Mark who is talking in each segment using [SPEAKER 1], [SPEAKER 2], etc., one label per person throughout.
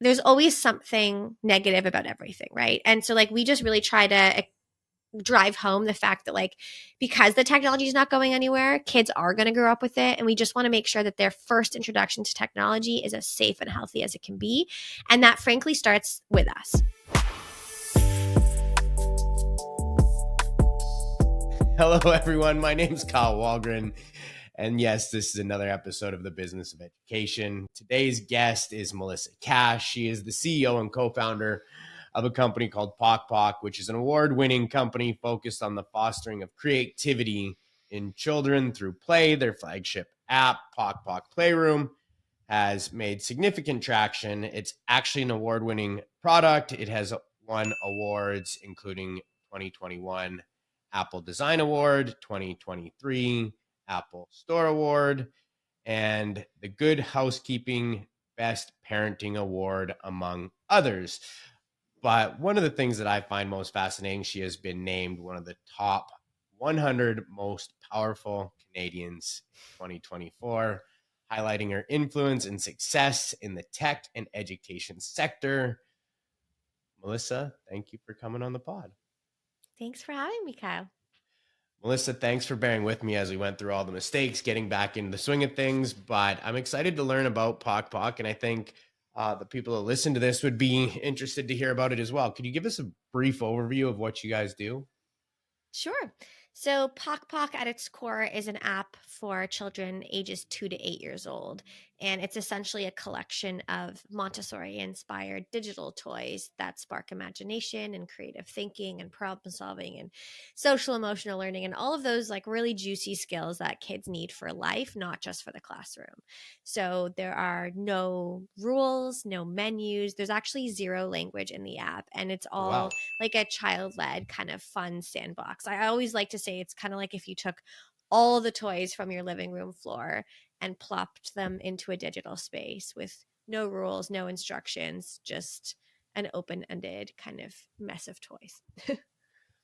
[SPEAKER 1] there's always something negative about everything, right? And so like we just really try to drive home the fact that like because the technology is not going anywhere, kids are going to grow up with it, and we just want to make sure that their first introduction to technology is as safe and healthy as it can be, and that frankly starts with us.
[SPEAKER 2] Hello everyone, my name is Kyle Walgren, and yes, this is another episode of the Business of Education. Today's guest is Melissa Cash. She is the CEO and co-founder of a company called Pok Pok, which is an award-winning company focused on the fostering of creativity in children through play. Their flagship app, Pok Pok Playroom, has made significant traction. It's actually an award-winning product. It has won awards, including 2021 Apple Design Award, 2023 Apple Store Award, and the Good Housekeeping Best Parenting Award, among others. But one of the things that I find most fascinating, she has been named one of the top 100 most powerful Canadians in 2024, highlighting her influence and success in the tech and education sector. Melissa, thank you for coming on the pod.
[SPEAKER 1] Thanks for having me, Kyle.
[SPEAKER 2] Melissa, thanks for bearing with me as we went through all the mistakes, getting back into the swing of things. But I'm excited to learn about Pok Pok, and I think the people that listen to this would be interested to hear about it as well. Could you give us a brief overview of what you guys do?
[SPEAKER 1] Sure. So, Pok Pok at its core is an app for children ages 2 to 8 years old. And it's essentially a collection of Montessori inspired digital toys that spark imagination and creative thinking and problem solving and social emotional learning and all of those like really juicy skills that kids need for life, not just for the classroom. So, there are no rules, no menus. There's actually zero language in the app. And it's
[SPEAKER 2] Oh,
[SPEAKER 1] all
[SPEAKER 2] wow.
[SPEAKER 1] like a child-led kind of fun sandbox. I always like to say it's kind of like if you took all the toys from your living room floor and plopped them into a digital space with no rules, no instructions, just an open-ended kind of mess of toys.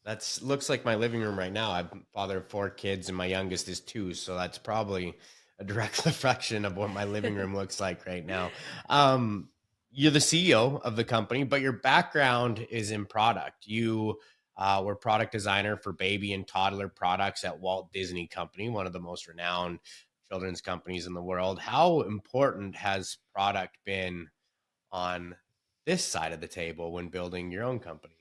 [SPEAKER 2] That's looks like my living room right now. I'm a father of 4 kids, and my youngest is 2, so that's probably a direct reflection of what my living room looks like right now. Um, you're the CEO of the company, but your background is in product. You were product designer for baby and toddler products at Walt Disney Company, one of the most renowned children's companies in the world. How important has product been on this side of the table when building your own company?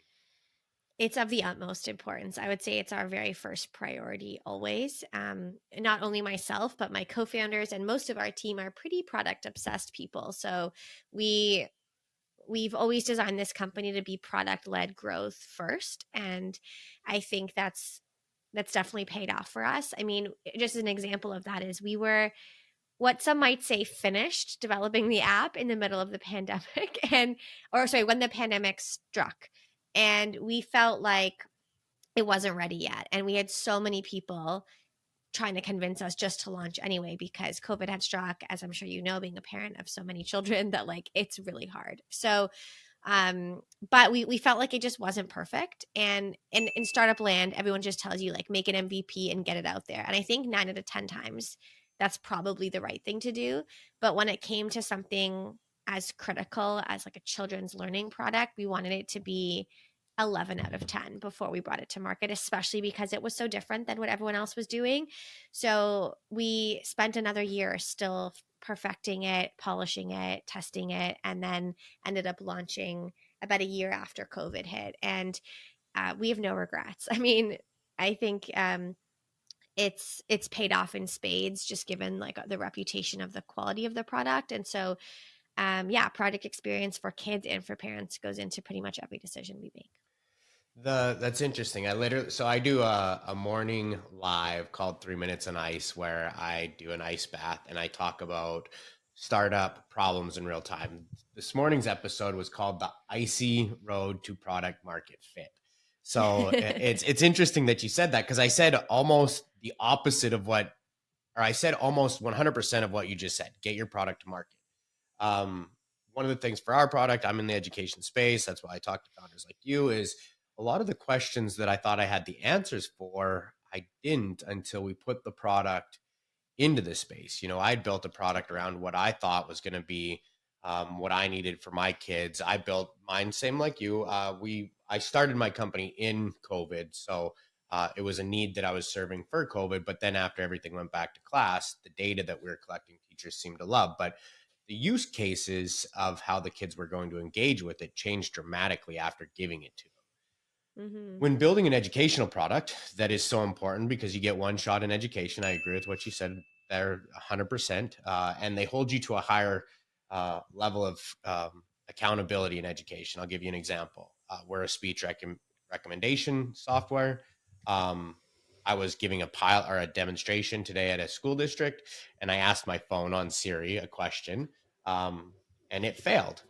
[SPEAKER 1] It's of the utmost importance. I would say it's our very first priority always. Not only myself, but my co-founders and most of our team are pretty product obsessed people. So we we've always designed this company to be product led growth first, and I think that's definitely paid off for us. I mean, just as an example of that is we were what some might say finished developing the app in the middle of the pandemic and or sorry, when the pandemic struck, and we felt like it wasn't ready yet, and we had so many people trying to convince us just to launch anyway because COVID had struck, as I'm sure you know, being a parent of so many children, that like it's really hard. So but we felt like it just wasn't perfect, and in startup land everyone just tells you like make an MVP and get it out there, and I think 9 out of 10 times that's probably the right thing to do. But when it came to something as critical as like a children's learning product, we wanted it to be 11 out of 10 before we brought it to market, especially because it was so different than what everyone else was doing. So we spent another year still perfecting it, polishing it, testing it, and then ended up launching about a year after COVID hit. And we have no regrets. I mean, I think it's paid off in spades, just given like the reputation of the quality of the product. And so, yeah, product experience for kids and for parents goes into pretty much every decision we make.
[SPEAKER 2] That's interesting. I do a morning live called 3 Minutes on Ice where I do an ice bath and I talk about startup problems in real time. This morning's episode was called The Icy Road to Product Market Fit. So it's interesting that you said that because I said almost the opposite of what, or I said almost 100% of what you just said. Get your product to market. Um, One of the things for our product, I'm in the education space. That's why I talk to founders like you is a lot of the questions that I thought I had the answers for, I didn't until we put the product into this space. You know, I'd built a product around what I thought was going to be what I needed for my kids. I built mine, same like you. I started my company in COVID, so it was a need that I was serving for COVID. But then after everything went back to class, the data that we were collecting, teachers seemed to love. But the use cases of how the kids were going to engage with it changed dramatically after giving it to them.
[SPEAKER 1] Mm-hmm.
[SPEAKER 2] When building an educational product, that is so important because you get one shot in education. I agree with what you said there 100%. And they hold you to a higher level of accountability in education. I'll give you an example. We're a speech recommendation software. Um, I was giving a pilot or a demonstration today at a school district, and I asked my phone on Siri a question, um, and it failed,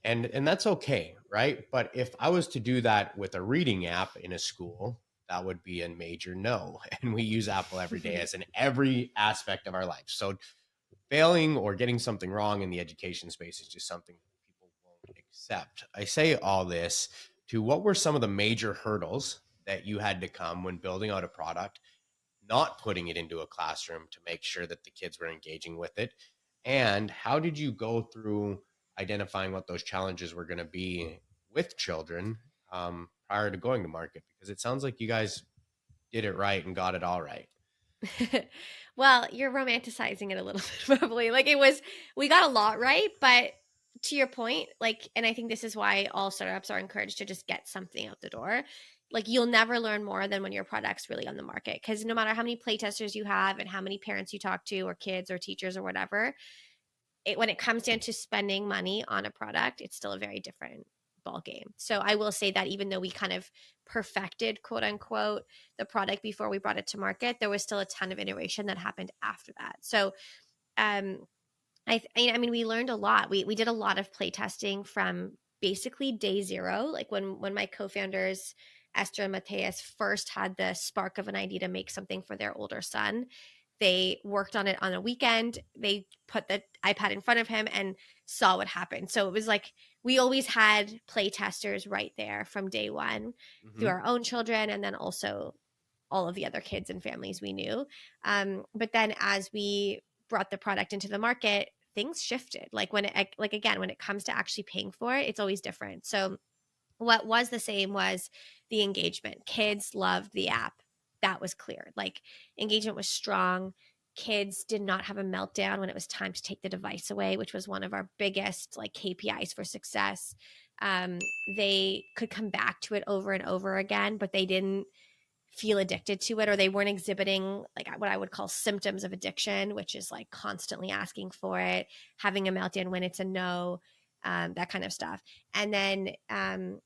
[SPEAKER 2] and that's okay, right? But if I was to do that with a reading app in a school, that would be a major no. And we use Apple every day as in every aspect of our life. So failing or getting something wrong in the education space is just something people won't accept. I say all this to, what were some of the major hurdles that you had to come when building out a product, not putting it into a classroom to make sure that the kids were engaging with it? And how did you go through identifying what those challenges were going to be with children prior to going to market? Because it sounds like you guys did it right and got it all right.
[SPEAKER 1] Well, you're romanticizing it a little bit, probably. Like, it was, we got a lot right, but to your point, like, and I think this is why all startups are encouraged to just get something out the door. Like, you'll never learn more than when your product's really on the market. Because no matter how many playtesters you have and how many parents you talk to, or kids or teachers or whatever, when it comes down to spending money on a product, it's still a very different ball game. So I will say that even though we kind of perfected, quote unquote, the product before we brought it to market, there was still a ton of iteration that happened after that. So um, I mean, we learned a lot. We did a lot of play testing from basically day zero. Like when my co-founders Esther and Mateus first had the spark of an idea to make something for their older son, they worked on it on a weekend. They put the iPad in front of him and saw what happened. So it was like we always had play testers right there from day one through
[SPEAKER 2] Mm-hmm.
[SPEAKER 1] our own children, and then also all of the other kids and families we knew. But then as we brought the product into the market, things shifted. Like like again, when it comes to actually paying for it, it's always different. So what was the same was the engagement. Kids loved the app. That was clear. Like, engagement was strong. Kids did not have a meltdown when it was time to take the device away, which was one of our biggest like KPIs for success. Um, they could come back to it over and over again, but they didn't feel addicted to it, or they weren't exhibiting like what I would call symptoms of addiction, which is like constantly asking for it, having a meltdown when it's a no, that kind of stuff. And then,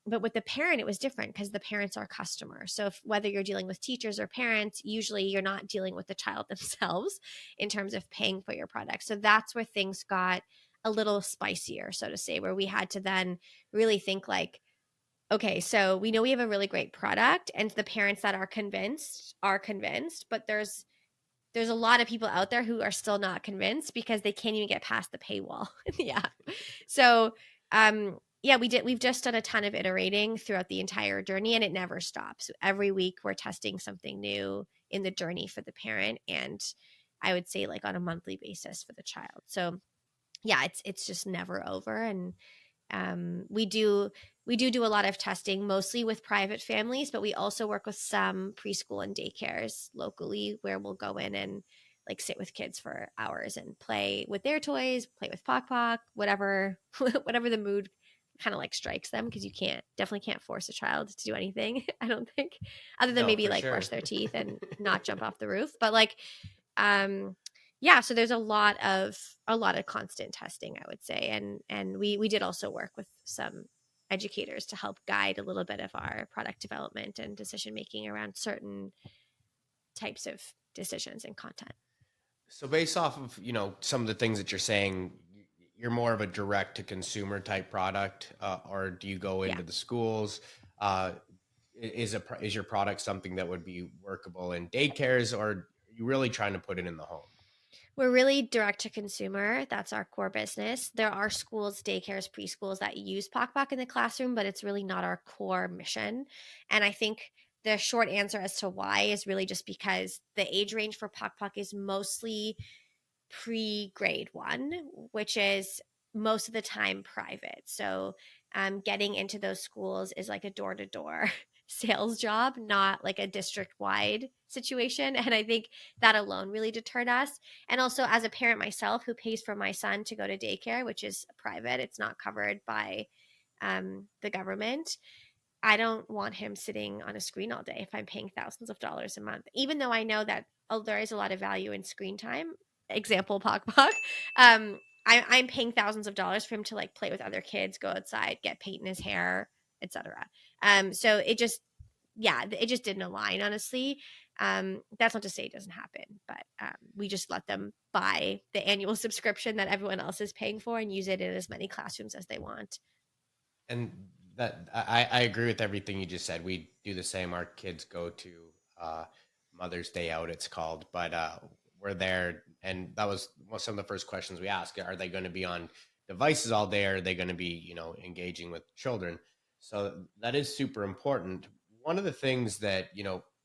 [SPEAKER 1] but with the parent, it was different because the parents are customers. So whether you're dealing with teachers or parents, usually you're not dealing with the child themselves in terms of paying for your product. So that's where things got a little spicier, so to say, where we had to then really think like, okay, so we know we have a really great product, and the parents that are convinced, but there's a lot of people out there who are still not convinced because they can't even get past the paywall in the app. So yeah, we've just done a ton of iterating throughout the entire journey, and it never stops. Every week we're testing something new in the journey for the parent, and I would say like on a monthly basis for the child. So yeah, it's just never over. And we do a lot of testing, mostly with private families, but we also work with some preschool and daycares locally where we'll go in and like sit with kids for hours and play with their toys, play with Pok Pok, whatever whatever the mood kind of like strikes them, because you definitely can't force a child to do anything. I don't think, other than
[SPEAKER 2] No,
[SPEAKER 1] maybe
[SPEAKER 2] for
[SPEAKER 1] like
[SPEAKER 2] sure.
[SPEAKER 1] brush their teeth and not jump off the roof. But like um yeah, so there's a lot of constant testing, I would say. And we did also work with some educators to help guide a little bit of our product development and decision making around certain types of decisions and content.
[SPEAKER 2] So based off of, some of the things that you're saying, you're more of a direct to consumer type product, or do you go
[SPEAKER 1] Yeah.
[SPEAKER 2] into the schools? Uh, is your product something that would be workable in daycares, or are you really trying to put it in the home?
[SPEAKER 1] We're really direct to consumer. That's our core business. There are schools, daycares, preschools that use Pok Pok in the classroom, but it's really not our core mission. And I think the short answer as to why is really just because the age range for Pok Pok is mostly pre grade one, which is most of the time private. So getting into those schools is like a door-to-door sales job, not like a district-wide situation. And I think that alone really deterred us. And also, as a parent myself who pays for my son to go to daycare, which is private, it's not covered by the government. I don't want him sitting on a screen all day if I'm paying thousands of dollars a month, even though I know that there is a lot of value in screen time. Example, Pok Pok. I'm paying thousands of dollars for him to like play with other kids, go outside, get paint in his hair, etc. So it just, yeah, it just didn't align, honestly. That's not to say it doesn't happen, but we just let them buy the annual subscription that everyone else is paying for and use it in as many classrooms as they want.
[SPEAKER 2] And that I agree with everything you just said. We do the same. Our kids go to uh, Mother's Day Out, it's called, but we're there, and that was some of the first questions we ask: are they going to be on devices all day? Or are they going to be, engaging with children? So that is super important. One of the things that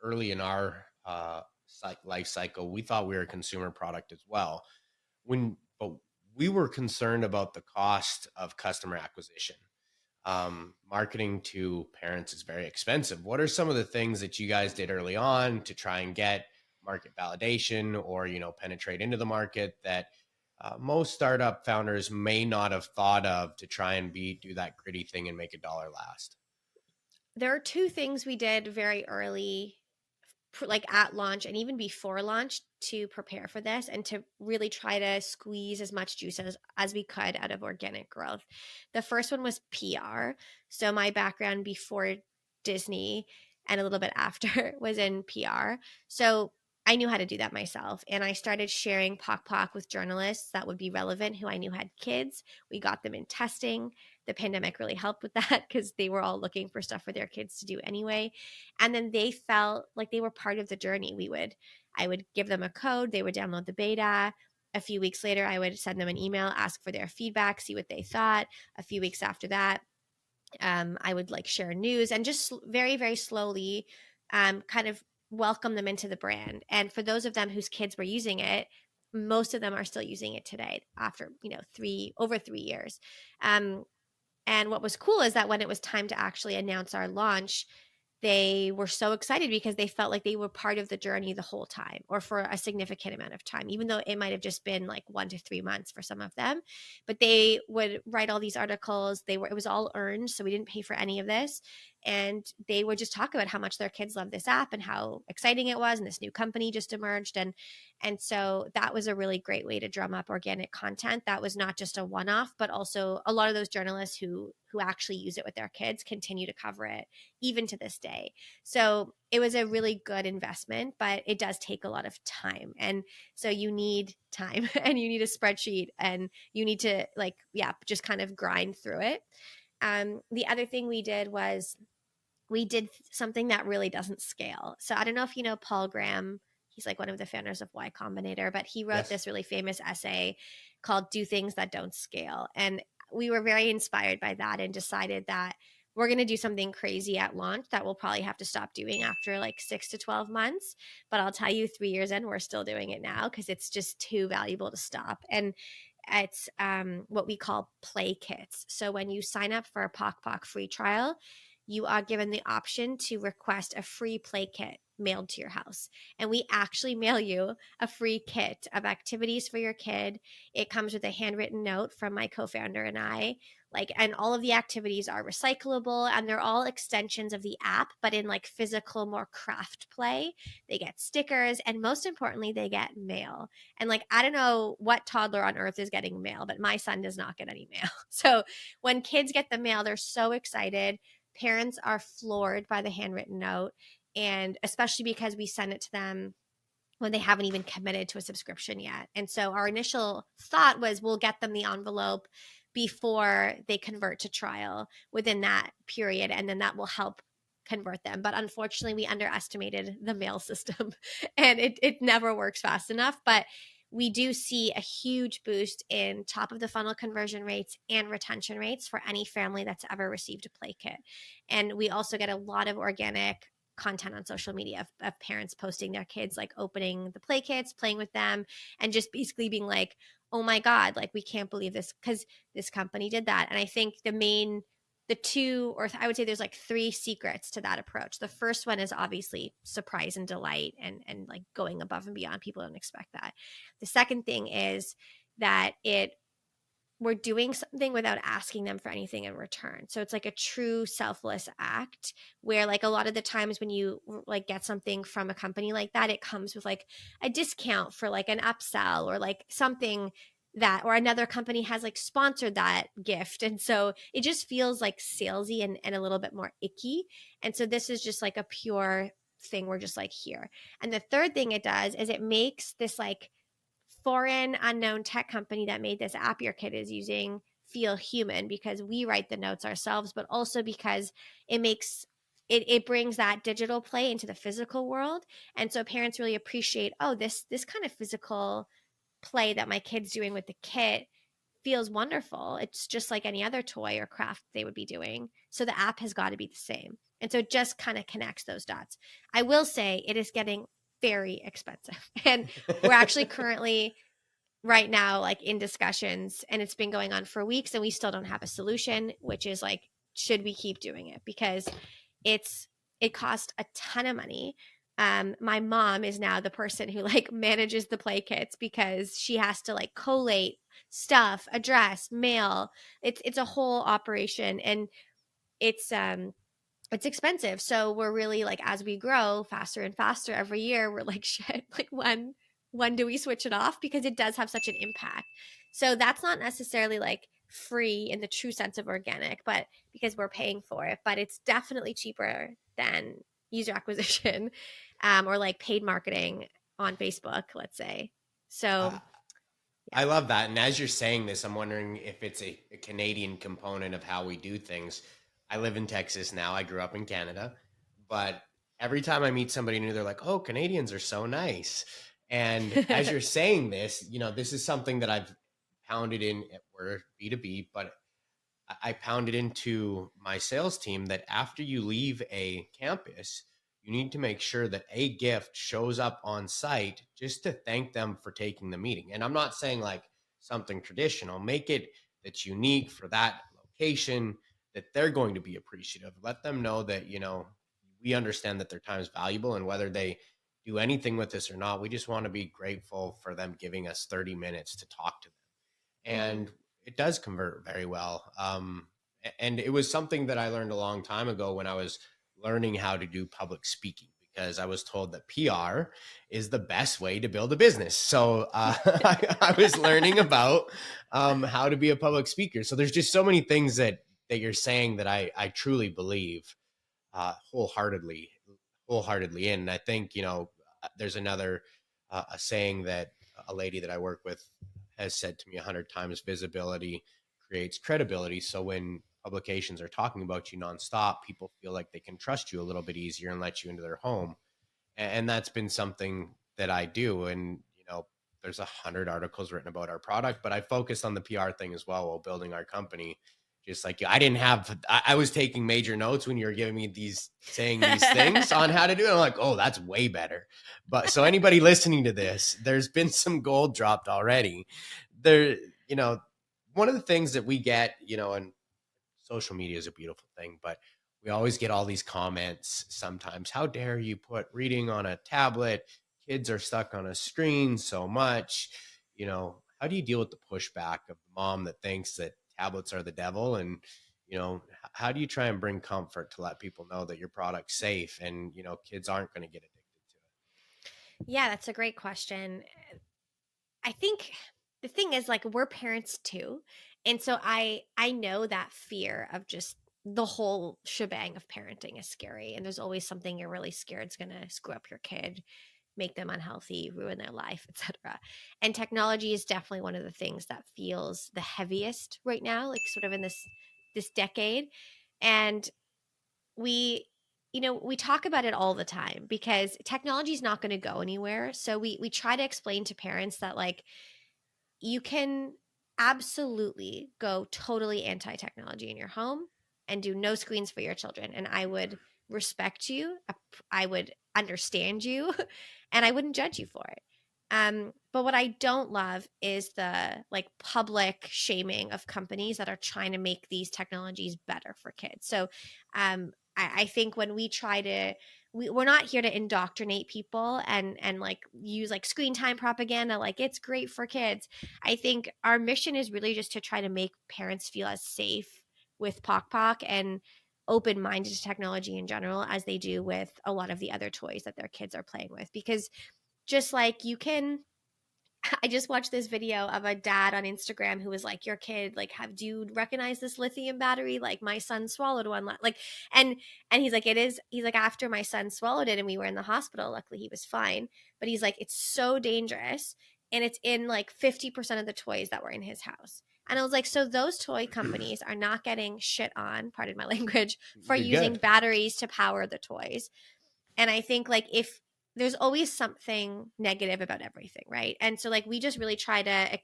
[SPEAKER 2] early in our life cycle, we thought we were a consumer product as well. But we were concerned about the cost of customer acquisition. Marketing to parents is very expensive. What are some of the things that you guys did early on to try and get market validation or, penetrate into the market that most startup founders may not have thought of to try and do that gritty thing and make a dollar last?
[SPEAKER 1] There are two things we did very early, like at launch and even before launch, to prepare for this and to really try to squeeze as much juice as we could out of organic growth. The first one was PR. So my background before Disney and a little bit after was in PR. So I knew how to do that myself. And I started sharing Pok Pok with journalists that would be relevant who I knew had kids. We got them in testing. The pandemic really helped with that because they were all looking for stuff for their kids to do anyway. And then they felt like they were part of the journey. I would give them a code, they would download the beta. A few weeks later, I would send them an email, ask for their feedback, see what they thought. A few weeks after that, I would like share news and just very, very slowly kind of welcome them into the brand. And for those of them whose kids were using it, most of them are still using it today after, over 3 years. Um, and what was cool is that when it was time to actually announce our launch, they were so excited because they felt like they were part of the journey the whole time or for a significant amount of time, even though it might have just been like 1 to 3 months for some of them. But they would write all these articles. It was all earned. So we didn't pay for any of this. And they would just talk about how much their kids love this app and how exciting it was. And this new company just emerged. And so that was a really great way to drum up organic content. That was not just a one-off, but also a lot of those journalists who actually use it with their kids continue to cover it even to this day. So it was a really good investment, but it does take a lot of time. And so you need time and you need a spreadsheet and you need to just kind of grind through it. The other thing we did was we did something that really doesn't scale. So I don't know if you know Paul Graham. He's like one of the founders of Y Combinator, but he wrote
[SPEAKER 2] Yes.
[SPEAKER 1] this really famous essay called Do Things That Don't Scale. And we were very inspired by that and decided that we're going to do something crazy at launch that we'll probably have to stop doing after like 6 to 12 months. But I'll tell you, 3 years in, we're still doing it now because it's just too valuable to stop. And it's what we call play kits. So when you sign up for a Pok Pok free trial, you are given the option to request a free play kit mailed to your house. And we actually mail you a free kit of activities for your kid. It comes with a handwritten note from my co-founder and I. And all of the activities are recyclable and they're all extensions of the app, but in like physical, more craft play. They get stickers and most importantly, they get mail. And I don't know what toddler on earth is getting mail, but my son does not get any mail. So when kids get the mail, they're so excited. Parents are floored by the handwritten note, and especially because we send it to them when they haven't even committed to a subscription yet. And so our initial thought was we'll get them the envelope before they convert to trial within that period, and then that will help convert them. But unfortunately, we underestimated the mail system and it never works fast enough. But we do see a huge boost in top of the funnel conversion rates and retention rates for any family that's ever received a play kit. And we also get a lot of organic content on social media of parents posting their kids like opening the play kits, playing with them, and just basically being like, oh my God, like we can't believe this because this company did that. And I think the two, or I would say there's like three secrets to that approach. The first one is obviously surprise and delight, and like going above and beyond. People don't expect that. The second thing is that we're doing something without asking them for anything in return. So it's like a true selfless act where like a lot of the times when you like get something from a company like that, it comes with like a discount for like an upsell or like something that, or another company has like sponsored that gift. And so it just feels like salesy and a little bit more icky. And so this is just like a pure thing. We're just like here. And the third thing it does is it makes this like foreign unknown tech company that made this app your kid is using feel human, because we write the notes ourselves, but also because it brings that digital play into the physical world. And so parents really appreciate, oh, this kind of physical play that my kid's doing with the kit feels wonderful. It's just like any other toy or craft they would be doing. So the app has got to be the same. And so it just kind of connects those dots. I will say it is getting very expensive. And we're actually currently right now like in discussions, and it's been going on for weeks and we still don't have a solution, which is like, should we keep doing it? Because it's it costs a ton of money. My mom is now the person who like manages the play kits because she has to like collate stuff, address, mail. It's a whole operation, and it's um it's expensive. So we're really like, as we grow faster and faster every year, we're like, shit, like when do we switch it off? Because it does have such an impact. So that's not necessarily like free in the true sense of organic, but because we're paying for it. But it's definitely cheaper than user acquisition, or like paid marketing on Facebook, let's say. So
[SPEAKER 2] I,
[SPEAKER 1] yeah.
[SPEAKER 2] I love that. And as you're saying this, I'm wondering if it's a Canadian component of how we do things. I live in Texas now. I grew up in Canada, but every time I meet somebody new, they're like, "Oh, Canadians are so nice." And as you're saying this, this is something that I've pounded in at work B2B, but I pounded into my sales team that after you leave a campus, you need to make sure that a gift shows up on site just to thank them for taking the meeting. And I'm not saying like something traditional, make it that's unique for that location, that they're going to be appreciative. Let them know that, we understand that their time is valuable, and whether they do anything with this or not, we just want to be grateful for them giving us 30 minutes to talk to them.
[SPEAKER 1] Mm-hmm.
[SPEAKER 2] And it does convert very well. And it was something that I learned a long time ago when I was learning how to do public speaking, because I was told that PR is the best way to build a business. So I was learning about how to be a public speaker. So there's just so many things that you're saying that I truly believe wholeheartedly, wholeheartedly in. And I think, there's another a saying that a lady that I work with has said to me 100 times: visibility creates credibility. So when publications are talking about you nonstop, people feel like they can trust you a little bit easier and let you into their home. And that's been something that I do. And there's 100 articles written about our product, but I focused on the PR thing as well while building our company. Just like you, I didn't have, I was taking major notes when you were giving me saying these things on how to do it. I'm like, oh, that's way better. But so anybody listening to this, there's been some gold dropped already. There, you know, one of the things that we get, and social media is a beautiful thing, but we always get all these comments sometimes. How dare you put reading on a tablet? Kids are stuck on a screen so much. How do you deal with the pushback of the mom that thinks that tablets are the devil? And, how do you try and bring comfort to let people know that your product's safe and, kids aren't going to get addicted to
[SPEAKER 1] Yeah, that's a great question. I think the thing is like we're parents too. And so I know that fear of just the whole shebang of parenting is scary, and there's always something you're really scared is going to screw up your kid, make them unhealthy, ruin their life, etc. And technology is definitely one of the things that feels the heaviest right now, like sort of in this decade. And we we talk about it all the time because technology is not going to go anywhere. So we try to explain to parents that like you can absolutely go totally anti-technology in your home and do no screens for your children, and I would respect you, I would understand you, and I wouldn't judge you for it. But what I don't love is the like public shaming of companies that are trying to make these technologies better for kids. So I think when we try to we're not here to indoctrinate people and like use like screen time propaganda like it's great for kids. I think our mission is really just to try to make parents feel as safe with Pok Pok and open-minded to technology in general as they do with a lot of the other toys that their kids are playing with, because just like you can I just watched this video of a dad on Instagram who was like, "Your kid, like, do you recognize this lithium battery? Like, my son swallowed one, like." and and he's like, "It is." He's like, "After my son swallowed it, and we were in the hospital. Luckily, he was fine. But he's like, it's so dangerous, and it's in like 50% of the toys that were in his house." And I was like, so those toy companies are not getting shit on, pardon my language, for
[SPEAKER 2] You're
[SPEAKER 1] using
[SPEAKER 2] good.
[SPEAKER 1] batteries to power the toys. And I think like if there's always something negative about everything, right? And so like we just really try to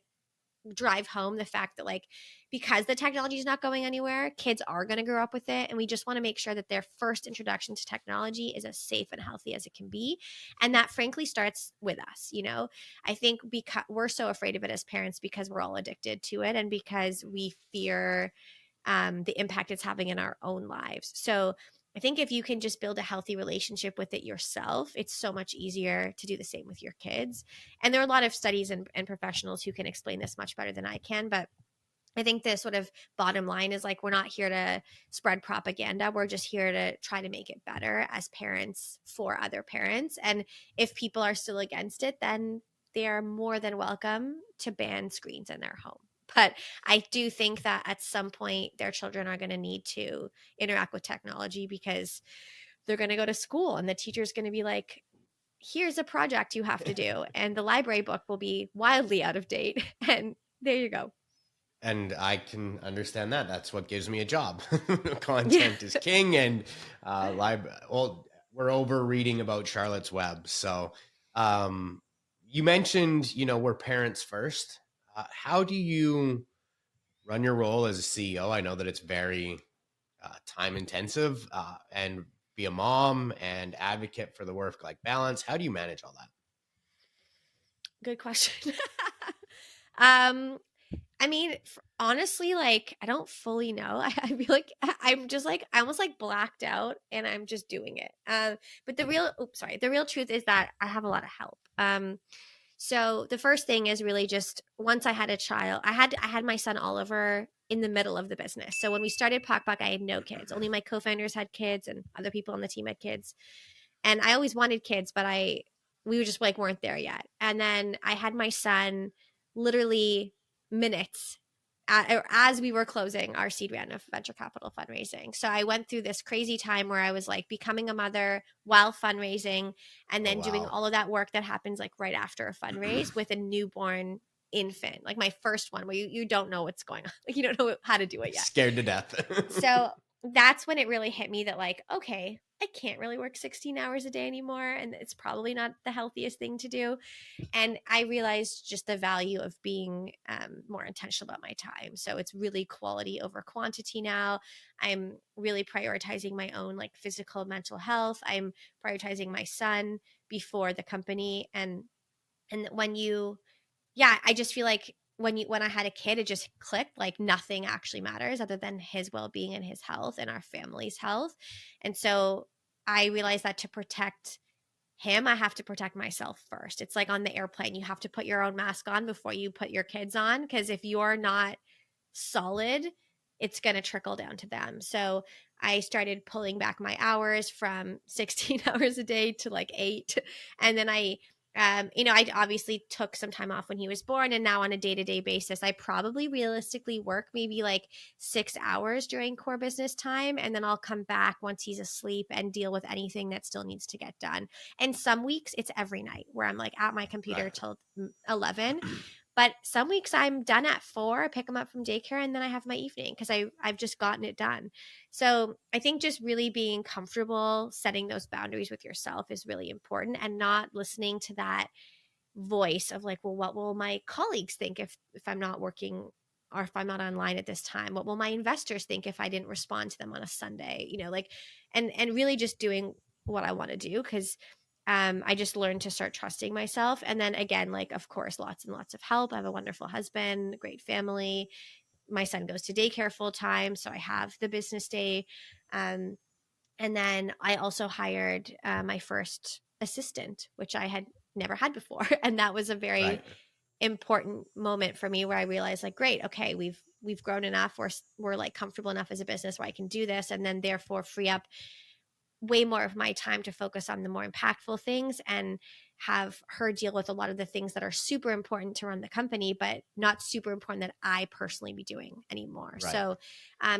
[SPEAKER 1] drive home the fact that like because the technology is not going anywhere, kids are going to grow up with it, and we just want to make sure that their first introduction to technology is as safe and healthy as it can be, and that frankly starts with us, you know. I think because we're so afraid of it as parents because we're all addicted to it and because we fear the impact it's having in our own lives. So I think if you can just build a healthy relationship with it yourself, it's so much easier to do the same with your kids. And there are a lot of studies and professionals who can explain this much better than I can. But I think the sort of bottom line is like, we're not here to spread propaganda. We're just here to try to make it better as parents for other parents. And if people are still against it, then they are more than welcome to ban screens in their home. But I do think that at some point their children are going to need to interact with technology because they're going to go to school and the teacher's going to be like, here's a project you have to do. And the library book will be wildly out of date. And there you go.
[SPEAKER 2] And I can understand that. That's what gives me a job.
[SPEAKER 1] Yeah.
[SPEAKER 2] Content is king, and well, we're over reading about Charlotte's Web. So, um, you mentioned, we're parents first. How do you run your role as a CEO? I know that it's very time intensive, and be a mom and advocate for the work life balance. How do you manage all that?
[SPEAKER 1] Good question. um, I mean, honestly, like I don't fully know. I feel like I'm just like I almost like blacked out, and I'm just doing it. But the real truth is that I have a lot of help. So the first thing is really just once I had a child, I had my son Oliver in the middle of the business. So when we started Pok Pok, I had no kids. Only my co-founders had kids, and other people on the team had kids. And I always wanted kids, but we were just like weren't there yet. And then I had my son literally minutes as we were closing our seed round of venture capital fundraising. So I went through this crazy time where I was like becoming a mother while fundraising, and
[SPEAKER 2] Oh,
[SPEAKER 1] then doing
[SPEAKER 2] wow.
[SPEAKER 1] all of that work that happens like right after a fundraise with a newborn infant, like my first one, where you don't know what's going on, like you don't know how to do it yet.
[SPEAKER 2] Scared to death.
[SPEAKER 1] So that's when it really hit me that like, okay, I can't really work 16 hours a day anymore, and it's probably not the healthiest thing to do. And I realized just the value of being more intentional about my time. So it's really quality over quantity now. I'm really prioritizing my own like physical, mental health. I'm prioritizing my son before the company. And when you yeah, I just feel like when I had a kid, it just clicked, like nothing actually matters other than his well-being and his health and our family's health. And so I realized that to protect him, I have to protect myself first. It's like on the airplane, you have to put your own mask on before you put your kids on, because if you're not solid, it's going to trickle down to them. So I started pulling back my hours from 16 hours a day to like 8. And then I obviously took some time off when he was born. And now on a day to day basis, I probably realistically work maybe like 6 hours during core business time. And then I'll come back once he's asleep and deal with anything that still needs to get done. And some weeks it's every night where I'm like at my computer
[SPEAKER 2] Right.
[SPEAKER 1] till 11. But some weeks I'm done at 4, I pick him up from daycare, and then I have my evening because I've just gotten it done. So I think just really being comfortable setting those boundaries with yourself is really important, and not listening to that voice of like, well, what will my colleagues think if I'm not working or if I'm not online at this time? What will my investors think if I didn't respond to them on a Sunday? Like, and really just doing what I want to do, because I just learned to start trusting myself. And then again, like, of course, lots and lots of help. I have a wonderful husband, great family. My son goes to daycare full time, so I have the business day. Um, and then I also hired my first assistant, which I had never had before, and that was a very
[SPEAKER 2] Right.
[SPEAKER 1] important moment for me where I realized, like, great, okay, we've grown enough, we're like comfortable enough as a business where I can do this, and then therefore free up way more of my time to focus on the more impactful things, and have her deal with a lot of the things that are super important to run the company, but not super important that I personally be doing anymore.
[SPEAKER 2] Right.
[SPEAKER 1] So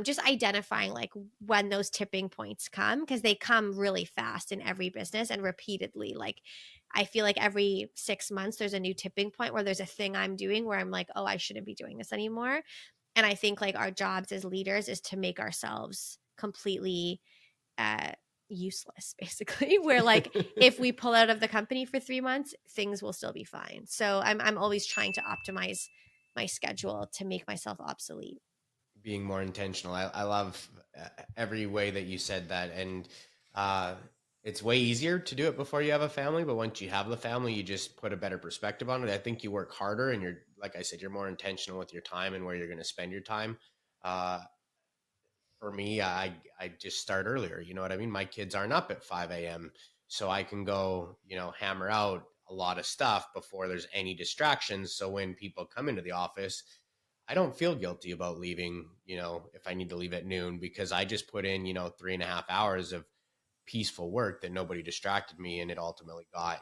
[SPEAKER 1] just identifying like when those tipping points come, because they come really fast in every business and repeatedly. Like, I feel like every 6 months there's a new tipping point where there's a thing I'm doing where I'm like, oh, I shouldn't be doing this anymore. And I think like our jobs as leaders is to make ourselves completely uh, useless, basically. Where like if we pull out of the company for 3 months, things will still be fine. So I'm always trying to optimize my schedule to make myself obsolete.
[SPEAKER 2] Being more intentional. I love every way that you said that. And uh, it's way easier to do it before you have a family. But once you have the family, you just put a better perspective on it. I think you work harder and you're, like I said, you're more intentional with your time and where you're going to spend your time. Uh, for me, I just start earlier. You know what I mean? My kids aren't up at 5 a.m. So I can go, hammer out a lot of stuff before there's any distractions. So when people come into the office, I don't feel guilty about leaving, if I need to leave at noon, because I just put in, 3.5 hours of peaceful work that nobody distracted me. And it ultimately got,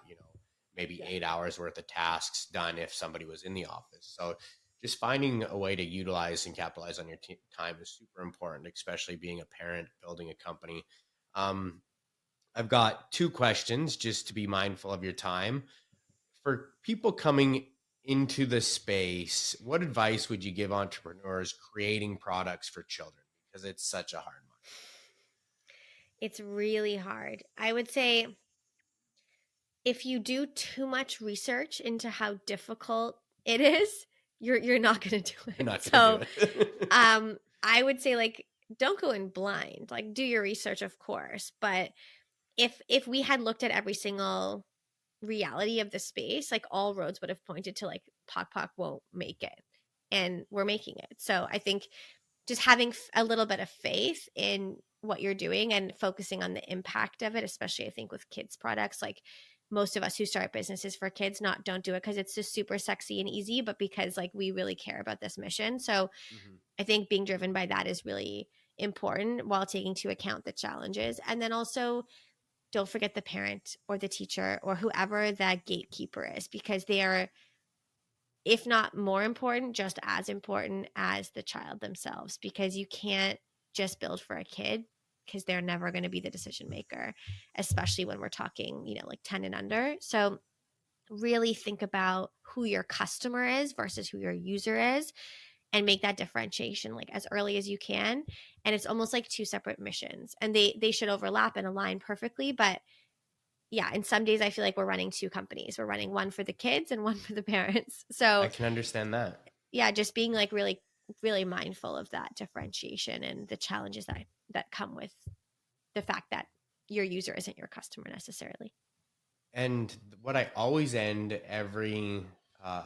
[SPEAKER 2] maybe
[SPEAKER 1] Yeah.
[SPEAKER 2] 8 hours worth of tasks done if somebody was in the office. So just finding a way to utilize and capitalize on your time is super important, especially being a parent, building a company. Um, I've got two questions just to be mindful of your time. For people coming into the space, what advice would you give entrepreneurs creating products for children? Because it's such a hard market.
[SPEAKER 1] It's really hard. I would say if you do too much research into how difficult it is, you're not going to do
[SPEAKER 2] You're
[SPEAKER 1] it.
[SPEAKER 2] not going to
[SPEAKER 1] So
[SPEAKER 2] do it.
[SPEAKER 1] I would say, like, don't go in blind. Like, do your research, of course, but if we had looked at every single reality of the space, like, all roads would have pointed to like Pok Pok won't make it, and we're making it. So I think just having a little bit of faith in what you're doing and focusing on the impact of it, especially I think with kids products. Like, most of us who start businesses for kids not don't do it because it's just super sexy and easy, but because like we really care about this mission. So
[SPEAKER 2] Mhm.
[SPEAKER 1] I think being driven by that is really important, while taking into account the challenges. And then also, don't forget the parent or the teacher or whoever that gatekeeper is, because they are, if not more important, just as important as the child themselves, because you can't just build for a kid, because they're never going to be the decision maker, especially when we're talking, like 10 and under. So really think about who your customer is versus who your user is, and make that differentiation like as early as you can. And it's almost like two separate missions, and they should overlap and align perfectly. But yeah, in some days I feel like we're running two companies. We're running one for the kids and one for the parents.
[SPEAKER 2] I
[SPEAKER 1] So
[SPEAKER 2] can understand that.
[SPEAKER 1] yeah, just being like really, really mindful of that differentiation and the challenges that come with the fact that your user isn't your customer necessarily.
[SPEAKER 2] And what I always end every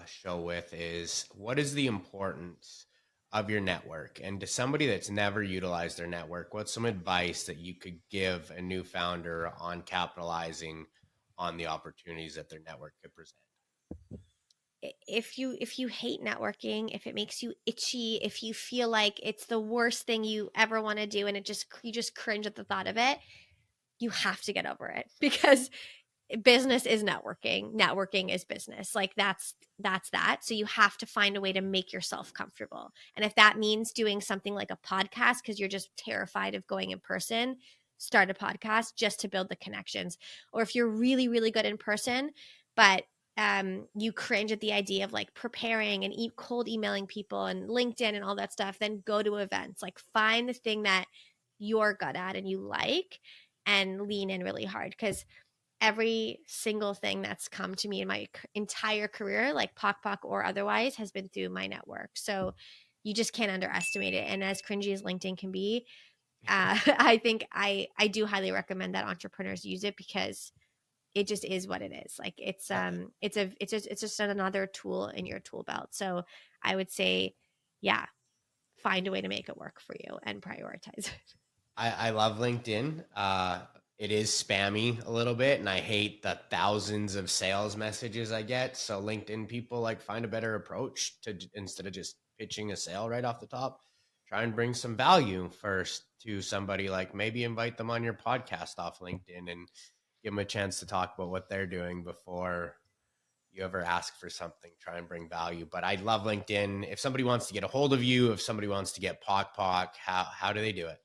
[SPEAKER 2] show with is, what is the importance of your network? And to somebody that's never utilized their network, what's some advice that you could give a new founder on capitalizing on the opportunities that their network could present?
[SPEAKER 1] If you hate networking, if it makes you itchy, if you feel like it's the worst thing you ever want to do, and you just cringe at the thought of it, you have to get over it, because business is networking is business. Like, that's that. So you have to find a way to make yourself comfortable, and if that means doing something like a podcast because you're just terrified of going in person, start a podcast just to build the connections. Or if you're really, really good in person, but you cringe at the idea of like preparing and cold emailing people and LinkedIn and all that stuff, then go to events. Like, find the thing that you're good at and you like, and lean in really hard, because every single thing that's come to me in my entire career, like Pok Pok or otherwise, has been through my network. So you just can't underestimate it. And as cringy as LinkedIn can be, I think I do highly recommend that entrepreneurs use it, because it just is what it is. Like it's just another tool in your tool belt. So I would say, yeah, find a way to make it work for you and prioritize it.
[SPEAKER 2] I love LinkedIn. It is spammy a little bit, and I hate the thousands of sales messages I get. So LinkedIn people like find a better approach to, instead of just pitching a sale right off the top, try and bring some value first to somebody. Like maybe invite them on your podcast off LinkedIn and give them a chance to talk about what they're doing before you ever ask for something. Try and bring value. But I love LinkedIn. If somebody wants to get a hold of you, if somebody wants to get Pok Pok, how do they do it?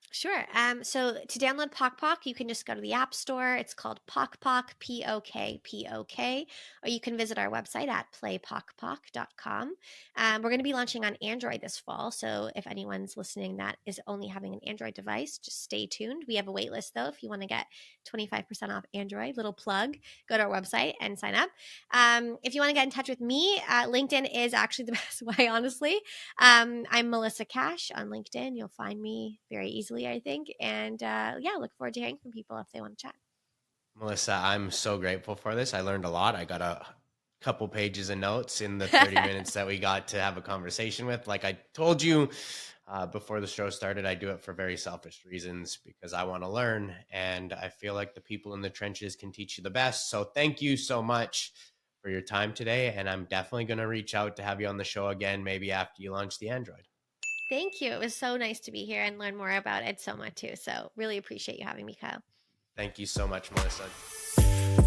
[SPEAKER 1] Sure. So to download Pok Pok, you can just go to the App Store. It's called Pok Pok, Pokpok, or you can visit our website at playpokpok.com. We're going to be launching on Android this fall. So if anyone's listening that is only having an Android device, just stay tuned. We have a wait list though. If you want to get 25% off Android, little plug, go to our website and sign up. If you want to get in touch with me, LinkedIn is actually the best way, honestly. I'm Melissa Cash on LinkedIn. You'll find me very easily, I think. And yeah, look forward to hearing from people if they want to chat.
[SPEAKER 2] Melissa, I'm so grateful for this. I learned a lot. I got a couple pages of notes in the 30 minutes that we got to have a conversation with. Like I told you before the show started, I do it for very selfish reasons because I want to learn. And I feel like the people in the trenches can teach you the best. So thank you so much for your time today. And I'm definitely going to reach out to have you on the show again, maybe after you launch the Android.
[SPEAKER 1] Thank you. It was so nice to be here and learn more about Edsoma too. So really appreciate you having me, Kyle.
[SPEAKER 2] Thank you so much, Melissa.